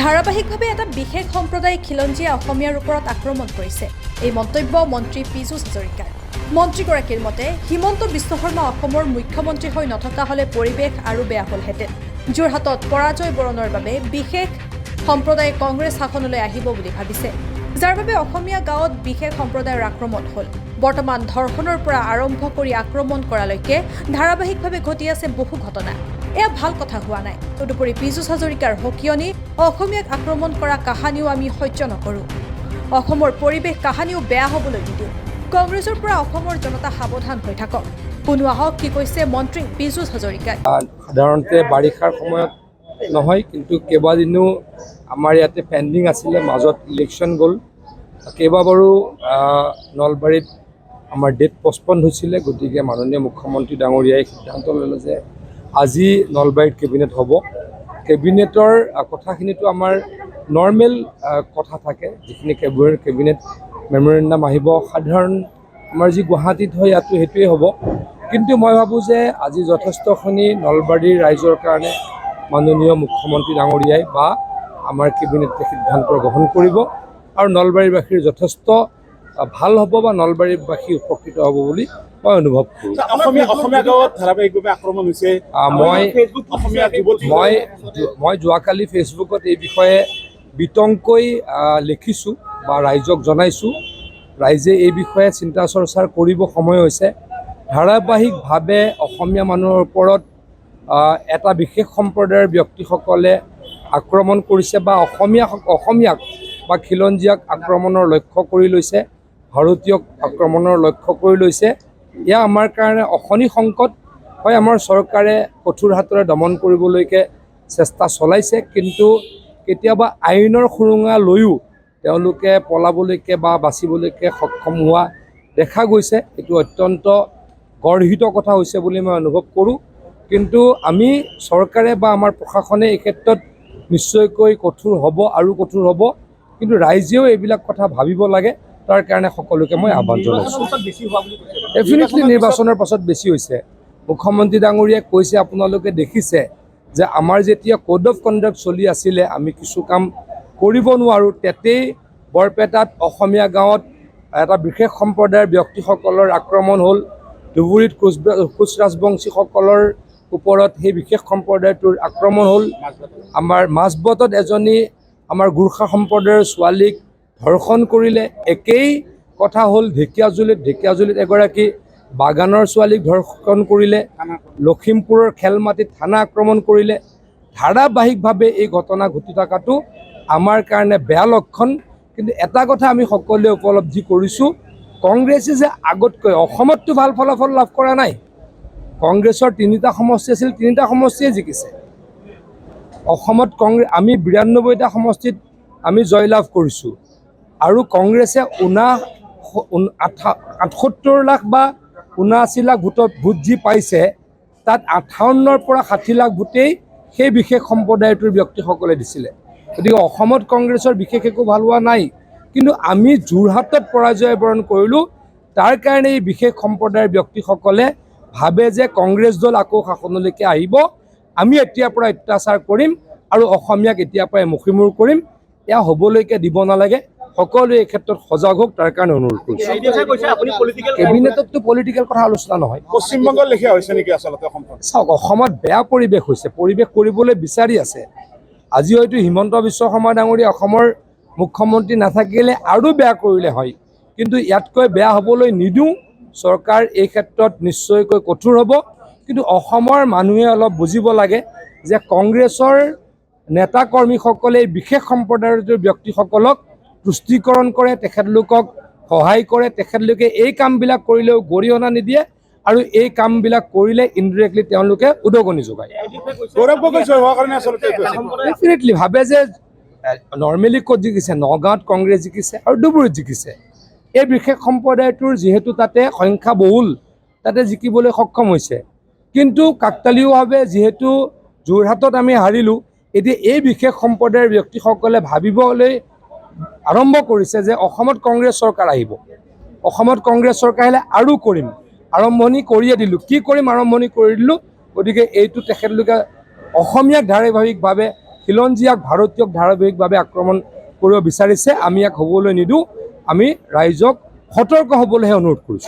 ধাৰাবাহিকভাৱে এটা বিশেষ সম্প্ৰদায় খিলঞ্জীয়া অসমীয়াৰ ওপৰত আক্ৰমণ কৰিছে। এই মন্তব্য মন্ত্ৰী পীযুষ হাজৰিকাৰ। মন্ত্ৰীগৰাকীৰ মতে হিমন্ত বিশ্ব শৰ্মা অসমৰ মুখ্যমন্ত্ৰী হৈ নথকা হ'লে পৰিৱেশ আৰু বেয়া হ'লহেঁতেন। যোৰহাটত পৰাজয় বৰণৰ বাবে বিশেষ সম্প্ৰদায় কংগ্ৰেছ শাসনলৈ আহিব বুলি ভাবিছে, যাৰ বাবে অসমীয়া গাঁৱত বিশেষ সম্প্ৰদায়ৰ আক্ৰমণ হ'ল। বৰ্তমান ধৰ্ষণৰ পৰা আৰম্ভ কৰি আক্ৰমণ কৰালৈকে ধাৰাবাহিকভাৱে ঘটি আছে বহু ঘটনা। এয়া ভাল কথা হোৱা নাই। তদুপৰি পীযুষ হাজৰিকাৰ সকিয়নি অসমীয়াক আক্ৰমণ কৰা কাহানিও আমি সহ্য নকৰোঁ। অসমৰ পৰিৱেশ কাহানিও বেয়া হ'বলৈ নিদিওঁ। কংগ্ৰেছৰ পৰা অসমৰ জনতা সাৱধান হৈ থাকক। শুনোৱা হওক কি কৈছে মন্ত্ৰী পীযুষ হাজৰিকাই। সাধাৰণতে বাৰিষাৰ সময়ত নহয়, কিন্তু কেইবাদিনো আমাৰ ইয়াতে পেণ্ডিং আছিলে, মাজত ইলেকশ্যন গ'ল। কেইবাবাৰো নলবাৰীত আমাৰ ডেট পষ্টপন হৈছিলে। গতিকে মাননীয় মুখ্যমন্ত্ৰী ডাঙৰীয়াই সিদ্ধান্ত ল'লে যে আজি নলবাৰীত কেবিনেট হ'ব। কেবিনেটৰ কথাখিনিতো আমাৰ নৰ্মেল কথা থাকে, যিখিনি কেবিনেট মেমৰেণ্ডাম আহিব, সাধাৰণ আমাৰ যি গুৱাহাটীত হয় ইয়াতো সেইটোৱে হ'ব। কিন্তু মই ভাবোঁ যে আজি যথেষ্টখিনি নলবাৰীৰ ৰাইজৰ কাৰণে মাননীয় মুখ্যমন্ত্ৰী ডাঙৰীয়াই বা আমাৰ কেবিনেটে সিদ্ধান্ত গ্ৰহণ কৰিব আৰু নলবাৰীবাসীৰ যথেষ্ট ভাল হ'ব বা নলবাৰীবাসী উপকৃত হ'ব বুলি মই অনুভৱ কৰোঁ। অসমীয়া গাঁৱত ধাৰাবাহিকভাৱে আক্ৰমণ হৈছে। মই যোৱাকালি ফেচবুকত এই বিষয়ে বিতংকৈ লিখিছোঁ বা ৰাইজক জনাইছোঁ। ৰাইজে এই বিষয়ে চিন্তা চৰ্চাৰ কৰিব সময় হৈছে। ধাৰাবাহিকভাৱে অসমীয়া মানুহৰ ওপৰত এটা বিশেষ সম্প্ৰদায়ৰ ব্যক্তিসকলে আক্ৰমণ কৰিছে বা অসমীয়াক বা খিলঞ্জীয়াক আক্ৰমণৰ লক্ষ্য কৰি লৈছে, ভাৰতীয়ক আক্ৰমণৰ লক্ষ্য কৰি লৈছে। এয়া আমাৰ কাৰণে অশনি সংকট হয়। আমাৰ চৰকাৰে কঠোৰ হাতেৰে দমন কৰিবলৈকে চেষ্টা চলাইছে, কিন্তু কেতিয়াবা আইনৰ সুৰুঙা লৈও তেওঁলোকে পলাবলৈকে বা বাচিবলৈকে সক্ষম হোৱা দেখা গৈছে। এইটো অত্যন্ত গৰ্হিত কথা হৈছে বুলি মই অনুভৱ কৰোঁ। কিন্তু আমি চৰকাৰে বা আমাৰ প্ৰশাসনে এই ক্ষেত্ৰত নিশ্চয়কৈ কঠোৰ হ'ব আৰু কঠোৰ হ'ব, কিন্তু ৰাইজেও এইবিলাক কথা ভাবিব লাগে। তাৰ কাৰণে সকলোকে মই আহ্বান জনাইছোঁ। ডেফিনেটলি নিৰ্বাচনৰ পাছত বেছি হৈছে। মুখ্যমন্ত্ৰী ডাঙৰীয়াই কৈছে, আপোনালোকে দেখিছে যে আমাৰ যেতিয়া কোড অফ কণ্ডাক্ট চলি আছিলে, আমি কিছু কাম কৰিব নোৱাৰোঁ। তেতেই বৰপেটাত অসমীয়া গাঁৱত এটা বিশেষ সম্প্ৰদায়ৰ ব্যক্তিসকলৰ আক্ৰমণ হ'ল। ধুবুৰীত কোচ ৰাজবংশীসকলৰ ওপৰত সেই বিশেষ সম্প্ৰদায়টোৰ আক্ৰমণ হ'ল। আমাৰ মাজবাটত এজনী আমাৰ গোৰ্খা সম্প্ৰদায়ৰ ছোৱালীক ধৰ্ষণ কৰিলে। একেই কথা হ'ল ঢেকীয়াজুলিত এগৰাকী বাগানৰ ছোৱালীক ধৰ্ষণ কৰিলে। লখিমপুৰৰ খেলমাটিত থানা আক্ৰমণ কৰিলে। ধাৰাবাহিকভাৱে এই ঘটনা ঘটি থকাটো আমাৰ কাৰণে বেয়া লক্ষণ। কিন্তু এটা কথা আমি সকলোৱে উপলব্ধি কৰিছোঁ, কংগ্ৰেছে যে আগতকৈ অসমততো ভাল ফলাফল লাভ কৰা নাই। কংগ্ৰেছৰ 3টা সমষ্টি আছিল, 3টা সমষ্টিয়ে জিকিছে। অসমত আমি 92টা সমষ্টিত আমি জয়লাভ কৰিছোঁ আৰু কংগ্ৰেছে 78 লাখ বা 79 লাখ ভোট যি পাইছে, তাত 58ৰ পৰা 60 লাখ ভোটেই সেই বিশেষ সম্প্ৰদায়টোৰ ব্যক্তিসকলে দিছিলে। গতিকে অসমত কংগ্ৰেছৰ বিশেষ একো ভাল হোৱা নাই। কিন্তু আমি যোৰহাটত পৰাজয় বৰণ কৰিলোঁ। তাৰ কাৰণে এই বিশেষ সম্প্ৰদায়ৰ ব্যক্তিসকলে ভাবে যে কংগ্ৰেছ দল আকৌ শাসনলৈকে আহিব, আমি এতিয়াৰ পৰা অত্যাচাৰ কৰিম আৰু অসমীয়াক এতিয়াৰ পৰাই মুখিমূৰ কৰিম। এয়া হ'বলৈকে দিব নালাগে। সকলোৱে এই ক্ষেত্ৰত সজাগ হওক, তাৰ কাৰণে অনুৰোধ কৰিছোঁ। কেবিনেটততো পলিটিকেল কথা আলোচনা নহয়। পশ্চিমবংগৰ লেখীয়া হৈছে নেকি আচলতে অসমখন? চাওক, অসমত বেয়া পৰিৱেশ হৈছে, পৰিৱেশ কৰিবলৈ বিচাৰি আছে। আজি হয়তো হিমন্ত বিশ্ব শৰ্মা ডাঙৰীয়া অসমৰ মুখ্যমন্ত্ৰী নাথাকিলে আৰু বেয়া কৰিলে হয়, কিন্তু ইয়াতকৈ বেয়া হ'বলৈ নিদিওঁ। চৰকাৰ এই ক্ষেত্ৰত নিশ্চয়কৈ কঠোৰ হ'ব। কিন্তু অসমৰ মানুহে অলপ বুজিব লাগে যে কংগ্ৰেছৰ নেতা কৰ্মীসকলে বিশেষ সম্প্ৰদায়ৰ ব্যক্তিসকলক তুষ্টিকৰণ কৰে, তেখেতলোকক সহায় কৰে, তেখেতলোকে এই কামবিলাক কৰিলেও গৰিহণা নিদিয়ে আৰু এই কামবিলাক কৰিলে ইনডিৰেক্টলি তেওঁলোকে উদগনি যোগায়। ডেফিনেটলি ভাবে যে নৰ্মেলি ক'ত জিকিছে, নগাঁৱত কংগ্ৰেছ জিকিছে আৰু ধুবুৰীত জিকিছে। এই বিশেষ সম্প্ৰদায়টোৰ যিহেতু তাতে সংখ্যা বহুল, তাতে জিকিবলৈ সক্ষম হৈছে। কিন্তু কাকতালীয়ভাৱে যিহেতু যোৰহাটত আমি হাৰিলোঁ, এতিয়া এই বিশেষ সম্প্ৰদায়ৰ ব্যক্তিসকলে ভাবিবলৈ আৰম্ভ কৰিছে যে অসমত কংগ্ৰেছ চৰকাৰ আহিব, অসমত কংগ্ৰেছ চৰকাৰ আহিলে আৰু কৰিম। আৰম্ভণি কৰিয়ে দিলোঁ, কি কৰিম আৰম্ভণি কৰি দিলোঁ। গতিকে এইটো তেখেতলোকে অসমীয়াক ধাৰাবাহিকভাৱে খিলঞ্জীয়াক ভাৰতীয়ক ধাৰাবাহিকভাৱে আক্ৰমণ কৰিব বিচাৰিছে। আমি ইয়াক হ'বলৈ নিদিওঁ। আমি ৰাইজক সতৰ্ক হ'বলৈহে অনুৰোধ কৰিছোঁ।